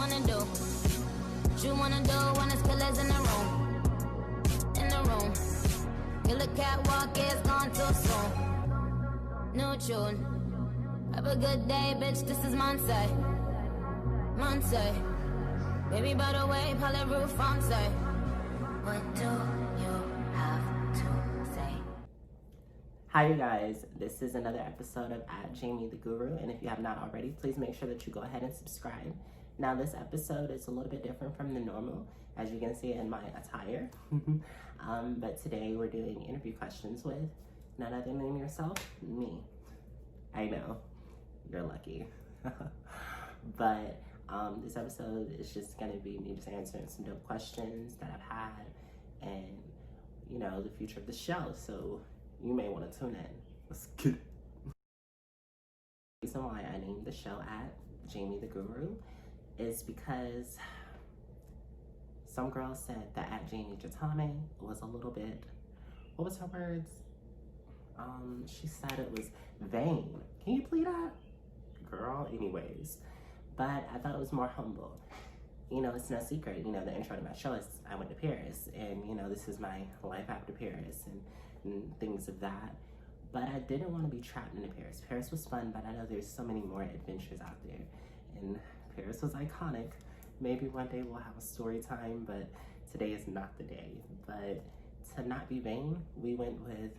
wanna do? What you wanna do when there's killers in the room? In the room. Killer catwalk is gone too soon. New tune. Have a good day, bitch. This is Monse. Monse. Baby, by the way, Polly Roof, Monse. What do you have to say? Hi you guys, this is another episode of Jamey the Guru, and if you have not already, please make sure that you go ahead and subscribe. Now this episode is a little bit different from the normal, as you can see in my attire. But today we're doing interview questions with none other than yourself, me. I know, you're lucky. But this episode is just gonna be me just answering some dope questions that I've had and, you know, the future of the show. So you may want to tune in. Let's get it. The reason why I named the show Jamey the Guru is because some girl said that Jamey Jamey was a little bit, what was her words? She said it was vain. Can you believe that? Girl, anyways. But I thought it was more humble. You know, it's no secret. You know, the intro to my show is I went to Paris, and you know, this is my life after Paris and things of that. But I didn't want to be trapped into Paris. Paris was fun, but I know there's so many more adventures out there, and Paris was iconic. Maybe one day we'll have a story time, but today is not the day. But to not be vain, we went with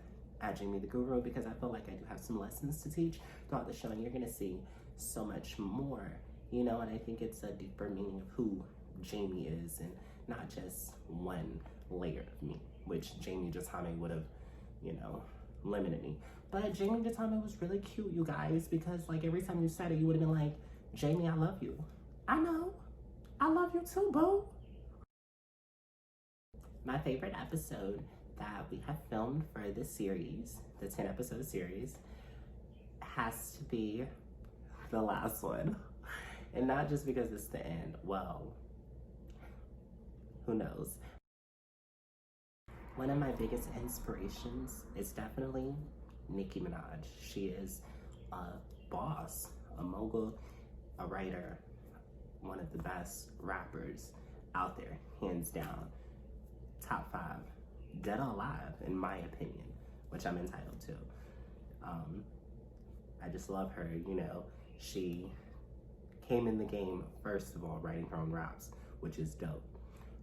Jamey the Guru because I feel like I do have some lessons to teach throughout the show, and you're gonna see so much more, you know, and I think it's a deeper meaning of who Jamey is and not just one layer of me, which Jamey Jamey would have, you know, limited me. But Jamey Jamey was really cute, you guys, because like every time you said it, you would have been like, Jamey, I love you. I know, I love you too, boo. My favorite episode that we have filmed for this series, the 10 episode series, has to be the last one. And not just because it's the end, well, who knows? One of my biggest inspirations is definitely Nicki Minaj. She is a boss, a mogul, a writer, one of the best rappers out there, hands down. Top 5, dead or alive, in my opinion, which I'm entitled to. I just love her, you know. She came in the game, first of all, writing her own raps, which is dope.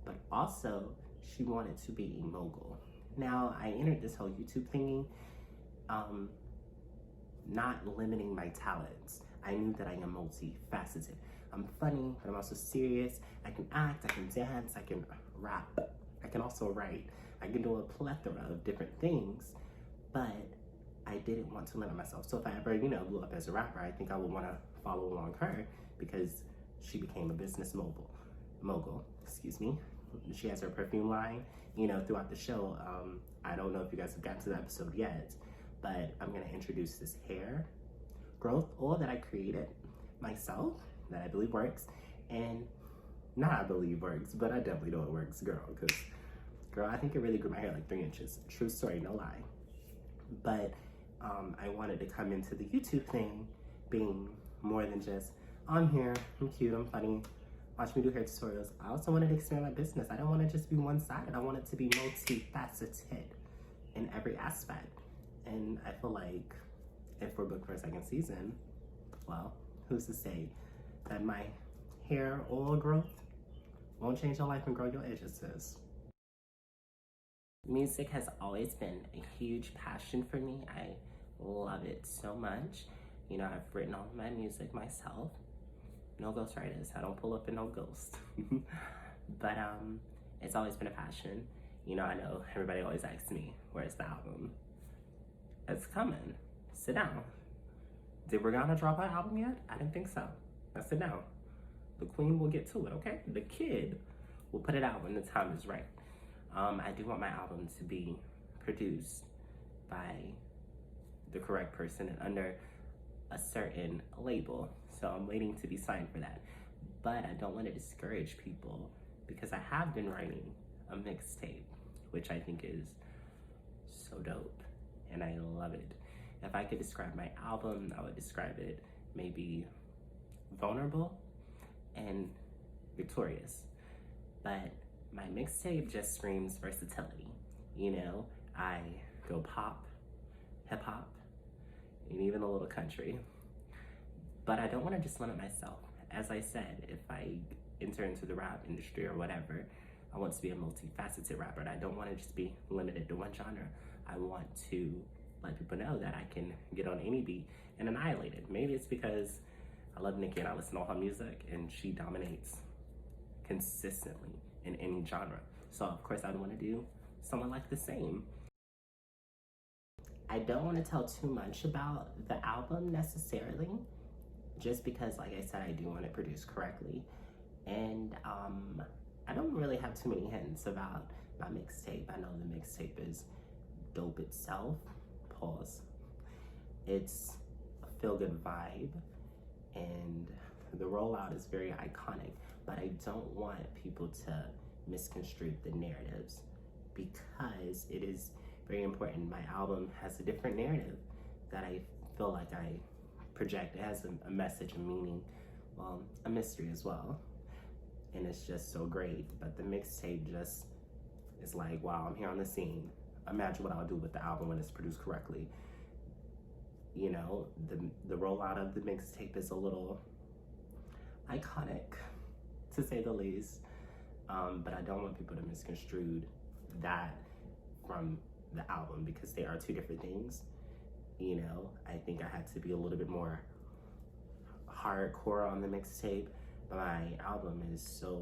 But also, she wanted to be a mogul. Now, I entered this whole YouTube thingy, not limiting my talents. I knew that I am multifaceted. I'm funny, but I'm also serious. I can act, I can dance, I can rap. I can also write. I can do a plethora of different things, but I didn't want to limit myself. So if I ever, you know, blew up as a rapper, I think I would want to follow along her because she became a business mogul, excuse me. She has her perfume line, you know, throughout the show. I don't know if you guys have gotten to the episode yet, but I'm gonna introduce this hair growth oil that I created myself, that I believe works, and not I believe works, but I definitely know it works, girl, because girl, I think it really grew my hair like 3 inches. True story, no lie. But I wanted to come into the YouTube thing being more than just, I'm here, I'm cute, I'm funny, watch me do hair tutorials. I also wanted to expand my business. I didn't want to just be one-sided. I wanted to be multifaceted in every aspect. And I feel like if we're booked for a second season, well, who's to say that my hair oil growth won't change your life and grow your edges, sis. Music has always been a huge passion for me. I love it so much. You know, I've written all my music myself. No ghostwriters. I don't pull up in no ghost. But it's always been a passion. You know, I know everybody always asks me, where's the album? It's coming. Sit down. Did Rihanna drop her album yet? I didn't think so. Now sit down. The queen will get to it, okay? The kid will put it out when the time is right. I do want my album to be produced by the correct person and under a certain label. So I'm waiting to be signed for that. But I don't want to discourage people because I have been writing a mixtape, which I think is so dope and I love it. If I could describe my album, I would describe it maybe vulnerable and victorious. But my mixtape just screams versatility. You know, I go pop, hip hop, and even a little country. But I don't want to just limit myself. As I said, if I enter into the rap industry or whatever, I want to be a multifaceted rapper, and I don't want to just be limited to one genre. I want to let people know that I can get on any beat and annihilate it. Maybe it's because I love Nicki and I listen to all her music, and she dominates consistently in any genre. So of course I'd want to do someone like the same. I don't want to tell too much about the album necessarily, just because, like I said, I do want to produce correctly. And I don't really have too many hints about my mixtape. I know the mixtape is dope itself. Pause. It's a feel-good vibe, and the rollout is very iconic, but I don't want people to misconstrue the narratives, because it is very important. My album has a different narrative that I feel like I project. It has a message, a meaning, well, a mystery as well. And it's just so great. But the mixtape just is like, wow, I'm here on the scene. Imagine what I'll do with the album when it's produced correctly. You know, the rollout of the mixtape is a little iconic, to say the least. But I don't want people to misconstrue that from the album, because they are two different things. You know, I think I had to be a little bit more hardcore on the mixtape, but my album is so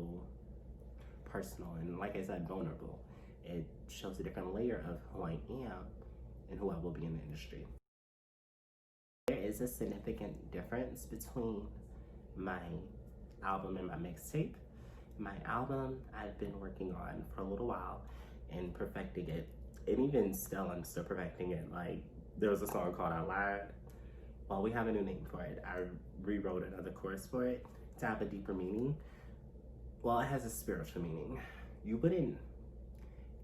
personal and, like I said, vulnerable. It shows a different layer of who I am and who I will be in the industry. There is a significant difference between my album and my mixtape. My album I've been working on for a little while and perfecting it, and even still I'm still perfecting it. Like, there was a song called I Lied. Well, we have a new name for it. I rewrote another chorus for it to have a deeper meaning. Well, it has a spiritual meaning. You wouldn't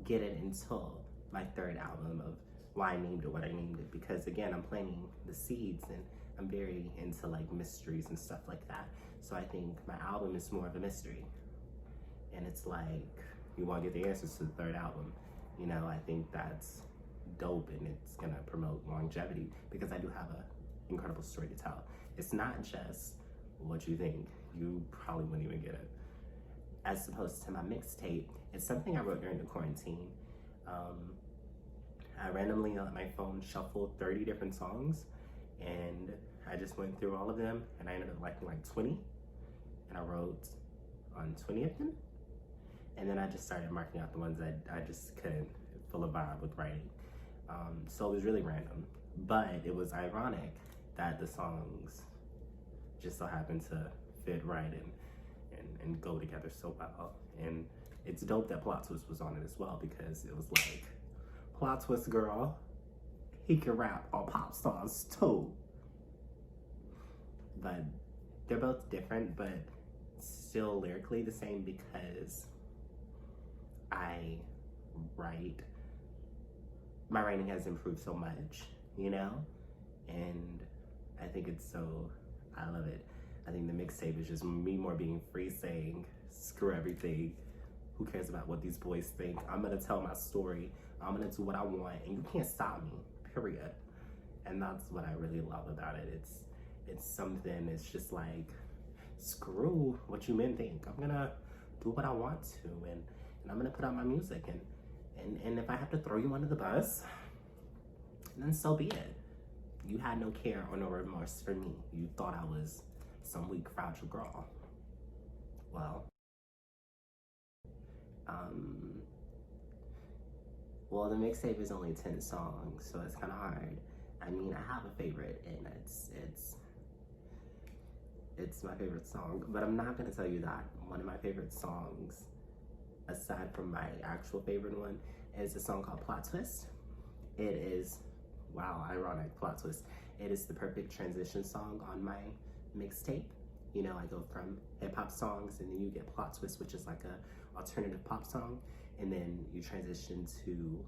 get it until my third album of why I named it what I named it, because again, I'm planting the seeds and I'm very into like mysteries and stuff like that. So I think my album is more of a mystery. And it's like, you want to get the answers to the third album. You know, I think that's dope, and it's gonna promote longevity, because I do have an incredible story to tell. It's not just what you think. You probably wouldn't even get it. As opposed to my mixtape, it's something I wrote during the quarantine. I randomly on my phone shuffled 30 different songs, and I just went through all of them, and I ended up liking like 20, and I wrote on 20 of them. And then I just started marking out the ones that I just couldn't feel a vibe with writing. So it was really random, but it was ironic that the songs just so happened to fit right and go together so well. And it's dope that Plot Twist was on it as well, because it was like, Plot Twist girl, he can rap on Pop Stars too. But they're both different, but still lyrically the same, because I write, my writing has improved so much, you know? And I think it's so, I love it. I think the mixtape is just me more being free, saying, screw everything. Who cares about what these boys think? I'm gonna tell my story. I'm gonna do what I want, and you can't stop me, period. And that's what I really love about it. It's something, it's just like, screw what you men think. I'm gonna do what I want to, and I'm gonna put out my music, and if I have to throw you under the bus, then so be it. You had no care or no remorse for me. You thought I was some weak, fragile girl. Well, the mixtape is only 10 songs, so it's kind of hard. I mean, I have a favorite, and it's my favorite song, but I'm not gonna tell you that. One of my favorite songs, aside from my actual favorite one, is a song called Plot Twist. It is, wow, ironic, plot twist. It is the perfect transition song on my mixtape. You know, I go from hip hop songs, and then you get Plot Twist, which is like a alternative pop song, and then you transition to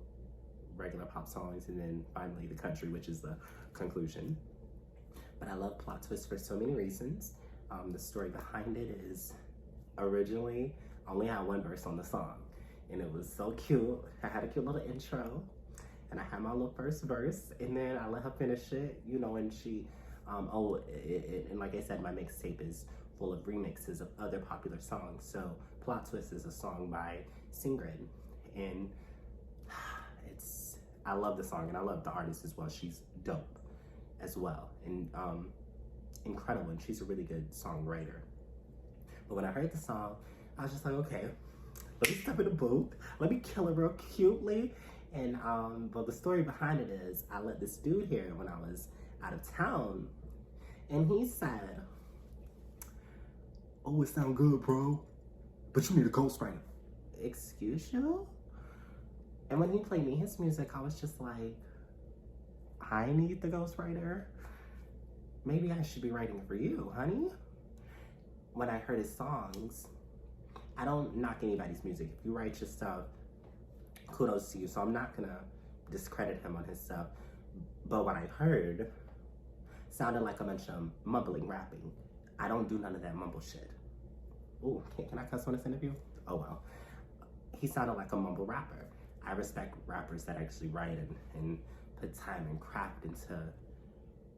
regular pop songs, and then finally the country, which is the conclusion. But I love Plot Twist for so many reasons. The story behind it is originally only had one verse on the song, and it was so cute. I had a cute little intro, and I had my little first verse, and then I let her finish it, you know, and she, and like I said, my mixtape is full of remixes of other popular songs. So Plot Twist is a song by Singrid, and I love the song, and I love the artist as well. She's dope as well, and incredible, and she's a really good songwriter. But when I heard the song, I was just like, okay, let me step in the booth, let me kill it real cutely. And but the story behind it is, I let this dude hear it when I was out of town, and he said, "Oh, it sound good, bro, but you need a ghostwriter." Excuse you? And when he played me his music, I was just like, I need the ghostwriter. Maybe I should be writing for you, honey. When I heard his songs, I don't knock anybody's music. If you write your stuff, kudos to you. So I'm not gonna discredit him on his stuff. But what I heard sounded like a bunch of mumbling rapping. I don't do none of that mumble shit. Ooh, can I cuss on this interview? Oh well. He sounded like a mumble rapper. I respect rappers that actually write and put time and craft into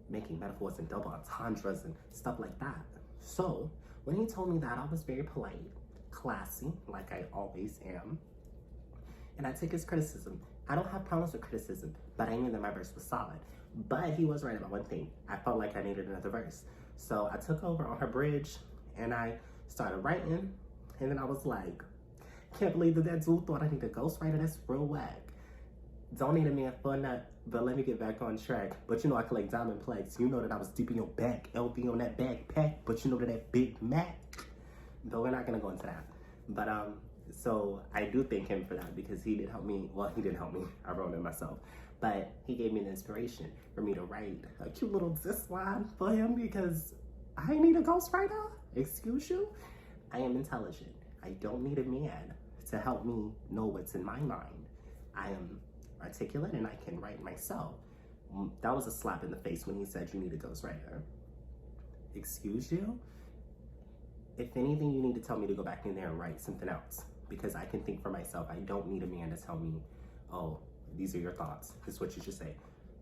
making metaphors and double entendres and stuff like that. So when he told me that, I was very polite, classy, like I always am. And I took his criticism. I don't have problems with criticism, but I knew that my verse was solid. But he was right about one thing. I felt like I needed another verse. So I took over on her bridge and I started writing. And then I was like, can't believe that dude thought I needed a ghostwriter. That's real whack. Don't need a man for that, but let me get back on track. But you know I collect diamond plaques. You know that I was deep in your back, LV on that backpack. But you know that Big Mac. But we're not gonna go into that. But so I do thank him for that, because he did help me. Well, he didn't help me. I wrote it myself. But he gave me the inspiration for me to write a cute little diss line for him, because I need a ghostwriter. Excuse you? I am intelligent. I don't need a man to help me know what's in my mind. I am articulate and I can write myself. That was a slap in the face when he said you need a ghostwriter. Excuse you? If anything, you need to tell me to go back in there and write something else, because I can think for myself. I don't need a man to tell me, oh, these are your thoughts. This is what you should say.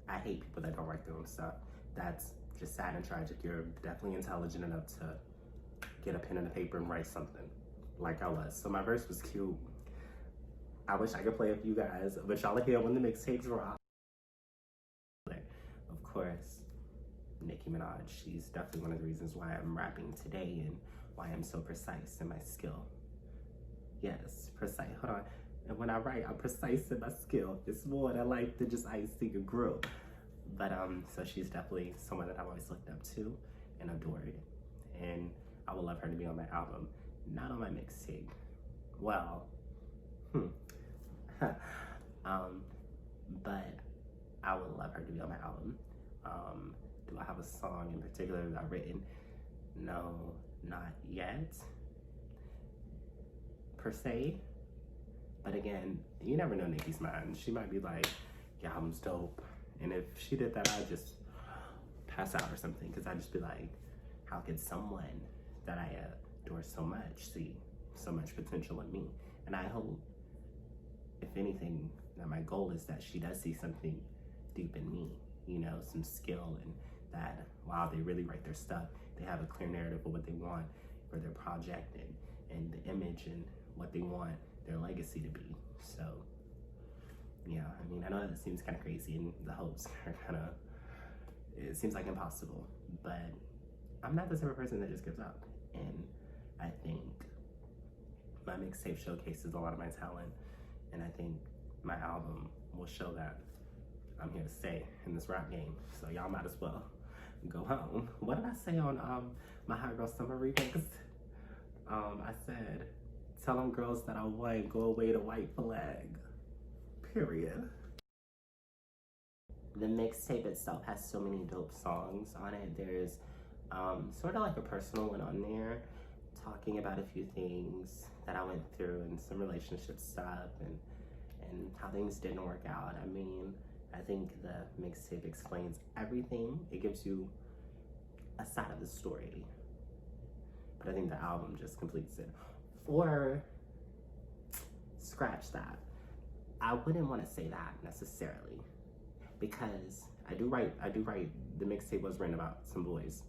I hate people that don't write their own stuff. That's just sad and tragic. You're definitely intelligent enough to get a pen and a paper and write something, like I was. So my verse was cute. I wish I could play it for you guys, but y'all are here when the mixtape drop. Of course, Nicki Minaj, she's definitely one of the reasons why I'm rapping today and why I'm so precise in my skill. Yes, precise, hold on. And when I write, I'm precise in my skill. It's more than like to just icing a grill. But so she's definitely someone that I've always looked up to and adored. And I would love her to be on my album, not on my mixtape. Well, but I would love her to be on my album. Do I have a song in particular that I've written? No, not yet, per se. But again, you never know Nicki's mind. She might be like, your album's dope. And if she did that, I'd just pass out or something, because I'd just be like, how could someone that I adore so much see so much potential in me? And I hope, if anything, that my goal is that she does see something deep in me, you know, some skill, and that while they really write their stuff, they have a clear narrative of what they want for their project and the image and what they want their legacy to be. So yeah, I mean, I know that seems kind of crazy and the hopes are kind of, it seems like impossible, but I'm not the type of person that just gives up. And I think my mixtape showcases a lot of my talent, and I think my album will show that I'm here to stay in this rap game. So y'all might as well go home. What did I say on my Hot Girl Summer remix? I said, tell them girls that I white, go away to white flag. Period. The mixtape itself has so many dope songs on it. There's sort of like a personal one on there, talking about a few things that I went through and some relationship stuff and how things didn't work out. I mean, I think the mixtape explains everything. It gives you a side of the story. but I think the album just completes it. Or scratch that. I wouldn't want to say that necessarily, because I do write the mixtape was written about some boys,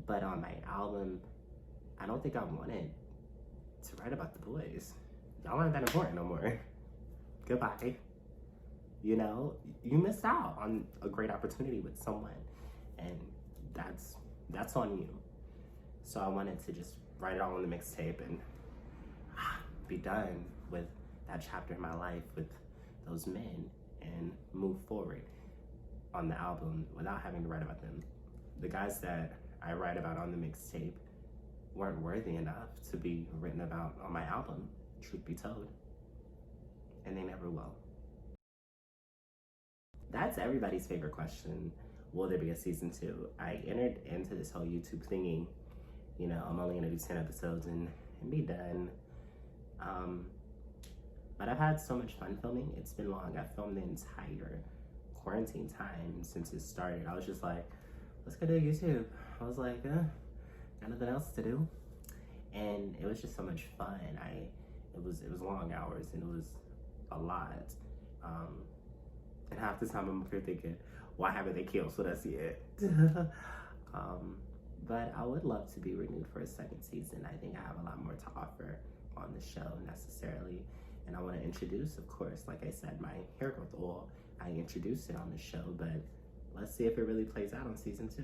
but on my album I don't think I wanted to write about the boys. Y'all aren't that important no more. Goodbye. You know, you missed out on a great opportunity with someone, and that's on you. So I wanted to just write it all on the mixtape and be done with that chapter in my life with those men and move forward on the album without having to write about them. The guys that I write about on the mixtape weren't worthy enough to be written about on my album, truth be told. And they never will. That's everybody's favorite question. Will there be a season 2? I entered into this whole YouTube thingy, you know, I'm only gonna do 10 episodes and be done. But I've had so much fun filming. It's been long. I filmed the entire quarantine time since it started. I was just like, let's go do YouTube. I was like, got nothing else to do. And it was just so much fun. It was long hours and it was a lot. And half the time I'm up here thinking, why haven't they killed Celeste yet? But I would love to be renewed for a second season. I think I have a lot more to offer on the show necessarily. And I want to introduce, of course, like I said, my hair growth oil. I introduced it on the show, but let's see if it really plays out on season 2.